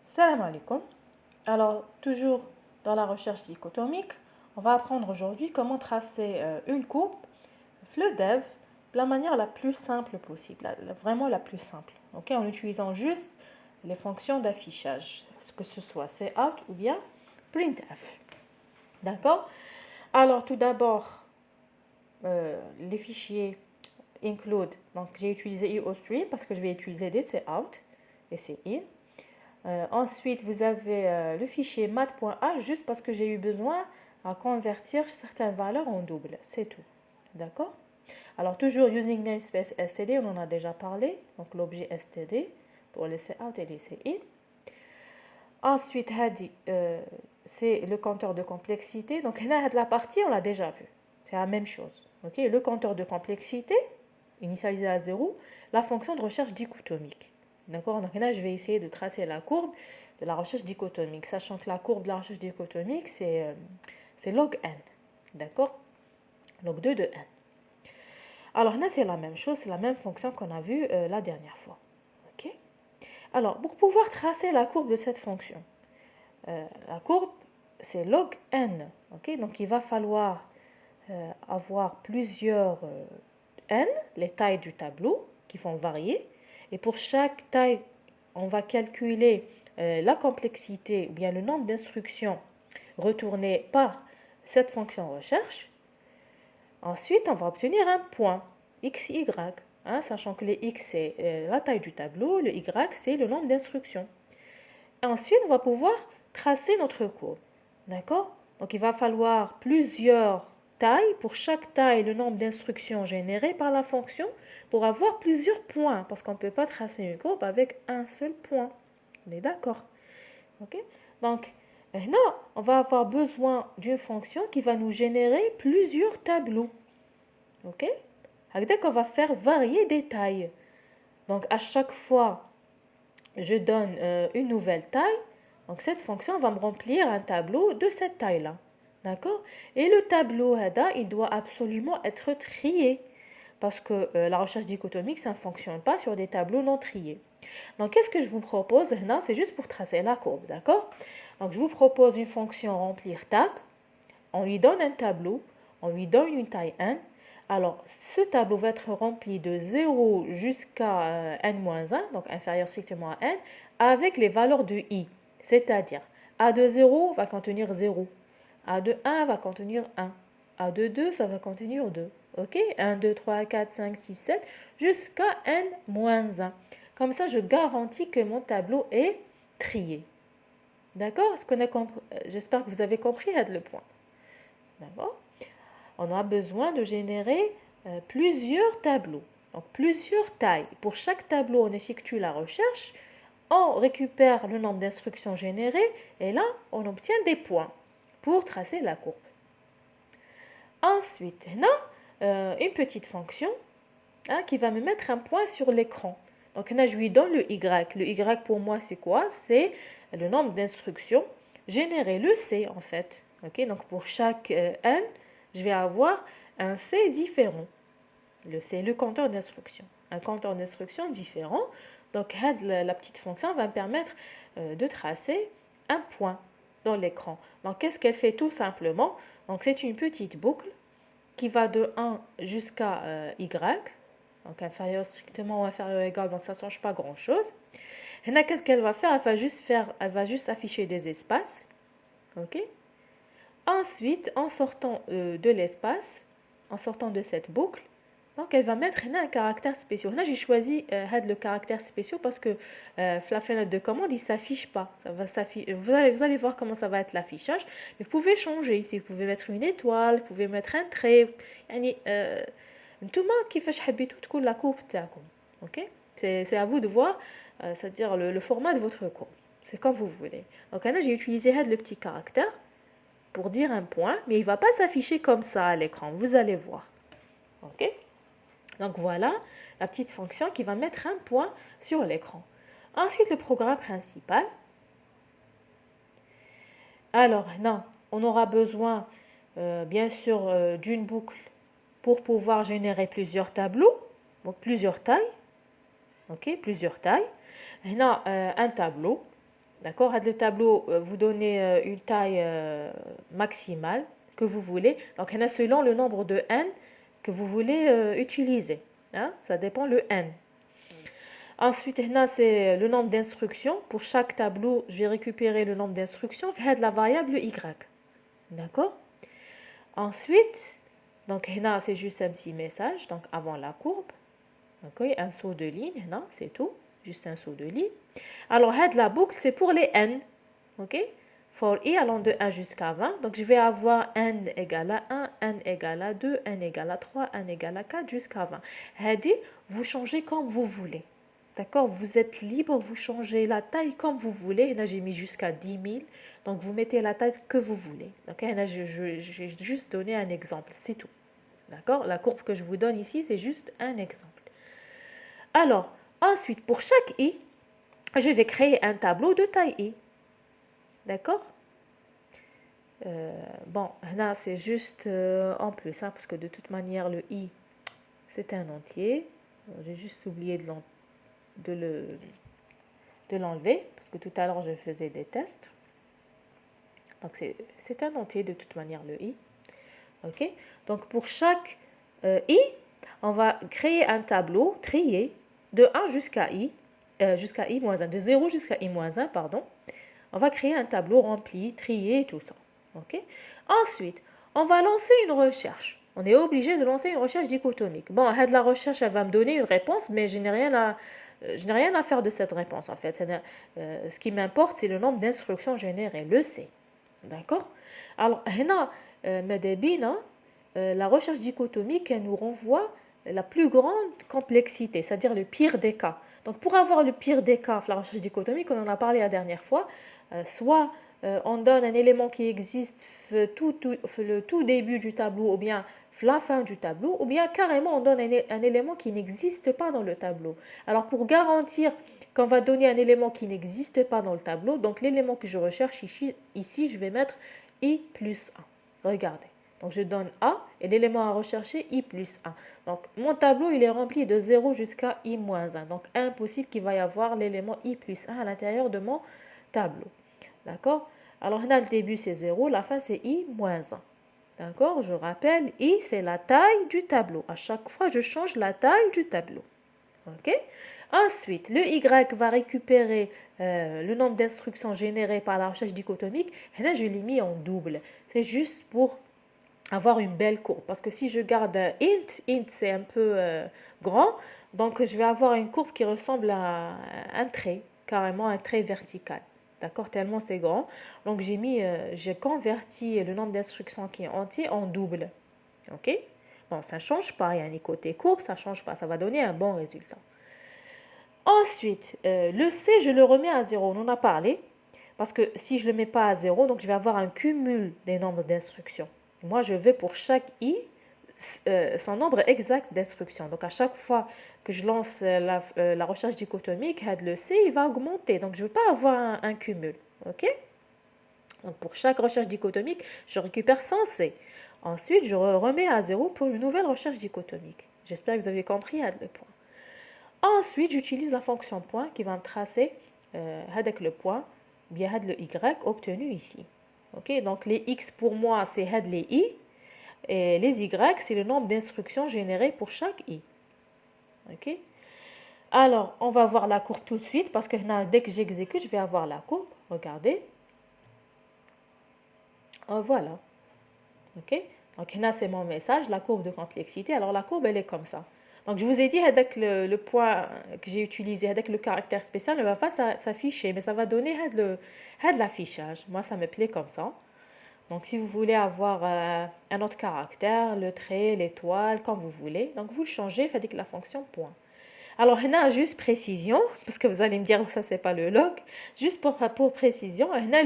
Salam alaikum. Alors, toujours dans la recherche dichotomique, on va apprendre aujourd'hui comment tracer une courbe, FLEDEV, de la manière la plus simple possible, vraiment la plus simple, en utilisant juste les fonctions d'affichage, que ce soit cout ou bien printf. D'accord? Alors, tout d'abord, les fichiers include, donc j'ai utilisé IOStream parce que je vais utiliser des cout et cin. Ensuite, vous avez le fichier math.h juste parce que j'ai eu besoin à convertir certaines valeurs en double. C'est tout. D'accord? Alors, toujours using namespace std, on en a déjà parlé. Donc, l'objet std pour les cout et les cin. Ensuite, c'est le compteur de complexité. Donc, la partie, on l'a déjà vu. C'est la même chose. Okay? Le compteur de complexité, initialisé à 0, la fonction de recherche dichotomique. D'accord? Donc là, je vais essayer de tracer la courbe de la recherche dichotomique, sachant que la courbe de la recherche dichotomique, c'est log n. D'accord? Log 2 de n. Alors là, c'est la même chose, c'est la même fonction qu'on a vue la dernière fois. Ok? Alors, pour pouvoir tracer la courbe de cette fonction, la courbe, c'est log n. Ok? Donc, il va falloir avoir plusieurs n, les tailles du tableau, qui vont varier. Et pour chaque taille, on va calculer la complexité ou bien le nombre d'instructions retournées par cette fonction recherche. Ensuite, on va obtenir un point, x, y, sachant que le x, c'est la taille du tableau, le y, c'est le nombre d'instructions. Et ensuite, on va pouvoir tracer notre courbe. D'accord? Donc, il va falloir plusieurs tailles. Pour chaque taille, le nombre d'instructions générées par la fonction pour avoir plusieurs points. Parce qu'on ne peut pas tracer une courbe avec un seul point. On est d'accord? Ok? Donc, maintenant, on va avoir besoin d'une fonction qui va nous générer plusieurs tableaux. Ok? On va faire varier des tailles. Donc, à chaque fois, je donne une nouvelle taille. Donc, cette fonction va me remplir un tableau de cette taille-là. D'accord? Et le tableau, il doit absolument être trié. Parce que la recherche dichotomique, ça ne fonctionne pas sur des tableaux non triés. Donc, qu'est-ce que je vous propose? C'est juste pour tracer la courbe. D'accord? Donc, je vous propose une fonction remplir tab. On lui donne un tableau. On lui donne une taille n. Alors, ce tableau va être rempli de 0 jusqu'à n-1, donc inférieur strictement à n, avec les valeurs de i. C'est-à-dire, a de 0 va contenir 0, a de 1 va contenir 1, a de 2, ça va contenir 2. Ok? 1, 2, 3, 4, 5, 6, 7, jusqu'à n-1. Comme ça, je garantis que mon tableau est trié. D'accord? J'espère que vous avez compris le point. D'accord? On a besoin de générer plusieurs tableaux, donc plusieurs tailles. Pour chaque tableau, on effectue la recherche, on récupère le nombre d'instructions générées et là, on obtient des points pour tracer la courbe. Ensuite, on a une petite fonction qui va me mettre un point sur l'écran. Donc là, je lui donne le y. Le y pour moi, c'est quoi? C'est le nombre d'instructions générées, le c en fait. Okay? Donc pour chaque n, je vais avoir un C différent. Le C, le compteur d'instruction. Un compteur d'instruction différent. Donc, la petite fonction va me permettre de tracer un point dans l'écran. Donc, qu'est-ce qu'elle fait tout simplement? Donc, c'est une petite boucle qui va de 1 jusqu'à Y. Donc, inférieur strictement ou inférieur égal, donc ça ne change pas grand-chose. Et là, qu'est-ce qu'elle va faire? Elle va juste afficher des espaces. OK? Ensuite, en sortant de l'espace, en sortant de cette boucle, donc elle va mettre un caractère spécial. Là, j'ai choisi le caractère spécial parce que la fenêtre de commande, il ne s'affiche pas. Ça va vous allez voir comment ça va être l'affichage. Mais vous pouvez changer ici. Vous pouvez mettre une étoile, vous pouvez mettre un trait. نتوما كيفاش حبيتو تكون la courbe تاعكم. OK? C'est à vous de voir, c'est-à-dire le format de votre courbe. C'est comme vous voulez. Donc là, j'ai utilisé le petit caractère pour dire un point, mais il ne va pas s'afficher comme ça à l'écran, vous allez voir. Ok? Donc voilà la petite fonction qui va mettre un point sur l'écran. Ensuite, le programme principal. Alors, on aura besoin, bien sûr, d'une boucle pour pouvoir générer plusieurs tableaux, donc plusieurs tailles. Ok? Plusieurs tailles. Un tableau. D'accord, le tableau, vous donnez une taille maximale que vous voulez. Donc, il y en a selon le nombre de n que vous voulez utiliser. Hein? Ça dépend le n. Ensuite, c'est le nombre d'instructions. Pour chaque tableau, je vais récupérer le nombre d'instructions. Fait de la variable y. D'accord? Ensuite, donc c'est juste un petit message. Donc, avant la courbe, okay? Un saut de ligne, c'est tout. Juste un saut de ligne. Alors, la boucle, c'est pour les n. OK? For i allant de 1 jusqu'à 20. Donc, je vais avoir n égale à 1, n égale à 2, n égale à 3, n égale à 4 jusqu'à 20. Vous changez comme vous voulez. D'accord? Vous êtes libre, vous changez la taille comme vous voulez. Là, j'ai mis jusqu'à 10 000. Donc, vous mettez la taille que vous voulez. Donc, là, j'ai juste donné un exemple. C'est tout. D'accord? La courbe que je vous donne ici, c'est juste un exemple. Alors, ensuite, pour chaque i, je vais créer un tableau de taille i. D'accord? Bon, là, c'est juste en plus, hein, parce que de toute manière, le i, c'est un entier. J'ai juste oublié de l'enlever, parce que tout à l'heure, je faisais des tests. Donc, c'est un entier de toute manière, le i. OK? Donc, pour chaque i, on va créer un tableau trié de 1 jusqu'à i moins 1, de 0 jusqu'à i moins 1, pardon. On va créer un tableau rempli, trié et tout ça. OK? Ensuite, on va lancer une recherche. On est obligé de lancer une recherche dichotomique. Bon, la recherche, elle va me donner une réponse, mais je n'ai rien à faire de cette réponse, en fait. Ce qui m'importe, c'est le nombre d'instructions générées, le C. D'accord? Alors, la recherche dichotomique, elle nous renvoie la plus grande complexité, c'est-à-dire le pire des cas. Donc, pour avoir le pire des cas, la recherche dichotomique, on en a parlé la dernière fois, soit on donne un élément qui existe le tout début du tableau ou bien la fin du tableau, ou bien carrément on donne un élément qui n'existe pas dans le tableau. Alors, pour garantir qu'on va donner un élément qui n'existe pas dans le tableau, donc l'élément que je recherche ici, je vais mettre i plus 1. Regardez. Donc, je donne A et l'élément à rechercher, i plus 1. Donc, mon tableau, il est rempli de 0 jusqu'à i moins 1. Donc, impossible qu'il va y avoir l'élément i plus 1 à l'intérieur de mon tableau. D'accord? Alors, là, le début, c'est 0. La fin, c'est i moins 1. D'accord? Je rappelle, i, c'est la taille du tableau. À chaque fois, je change la taille du tableau. OK? Ensuite, le y va récupérer le nombre d'instructions générées par la recherche dichotomique. Et là, je l'ai mis en double. C'est juste pour avoir une belle courbe. Parce que si je garde un int c'est un peu grand, donc je vais avoir une courbe qui ressemble à un trait, carrément un trait vertical. D'accord? Tellement c'est grand. Donc j'ai converti le nombre d'instructions qui est entier en double. OK? Bon, ça ne change pas. Il y a un côté courbe, ça ne change pas. Ça va donner un bon résultat. Ensuite, le C, je le remets à 0. On en a parlé. Parce que si je ne le mets pas à 0, donc je vais avoir un cumul des nombres d'instructions. Moi, je veux pour chaque i son nombre exact d'instructions. Donc, à chaque fois que je lance la recherche dichotomique, le C, il va augmenter. Donc, je ne veux pas avoir un cumul. OK? Donc, pour chaque recherche dichotomique, je récupère 100 C. Ensuite, je remets à 0 pour une nouvelle recherche dichotomique. J'espère que vous avez compris le point. Ensuite, j'utilise la fonction point qui va me tracer avec le point, bien le y obtenu ici. Ok, donc les x pour moi, c'est les i, et les y, c'est le nombre d'instructions générées pour chaque i. Ok, alors on va voir la courbe tout de suite parce que dès que j'exécute, je vais avoir la courbe. Regardez. Voilà. Ok, donc là, c'est mon message, la courbe de complexité. Alors la courbe, elle est comme ça. Donc, je vous ai dit avec le point que j'ai utilisé, avec le caractère spécial, ne va pas s'afficher, mais ça va donner de l'affichage. Moi, ça me plaît comme ça. Donc, si vous voulez avoir un autre caractère, le trait, l'étoile, comme vous voulez, donc vous le changez, faites avec la fonction point. Alors, on a juste précision, parce que vous allez me dire que ça, c'est pas le log. Juste pour précision, on a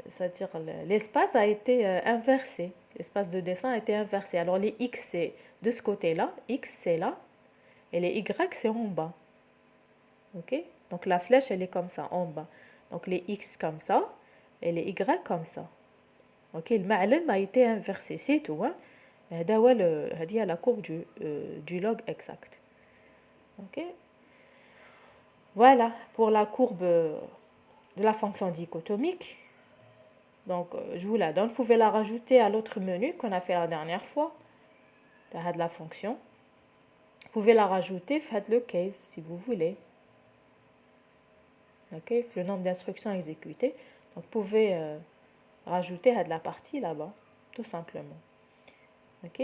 c'est-à-dire l'espace a été inversé. L'espace de dessin a été inversé. Alors, les x, c'est de ce côté-là, x, c'est là, et les y, c'est en bas. OK? Donc, la flèche, elle est comme ça, en bas. Donc, les x comme ça, et les y comme ça. OK? Le ma'lum a été inversé, c'est tout. Hein? C'est la courbe du log exact. OK? Voilà pour la courbe de la fonction dichotomique. Donc, je vous la donne. Vous pouvez la rajouter à l'autre menu qu'on a fait la dernière fois. De la fonction. Vous pouvez la rajouter, faites le case si vous voulez. Ok, le nombre d'instructions exécutées. Donc, vous pouvez rajouter à de la partie là-bas, tout simplement. Ok,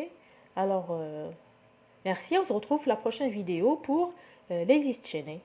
alors merci, on se retrouve la prochaine vidéo pour les listes chaînées.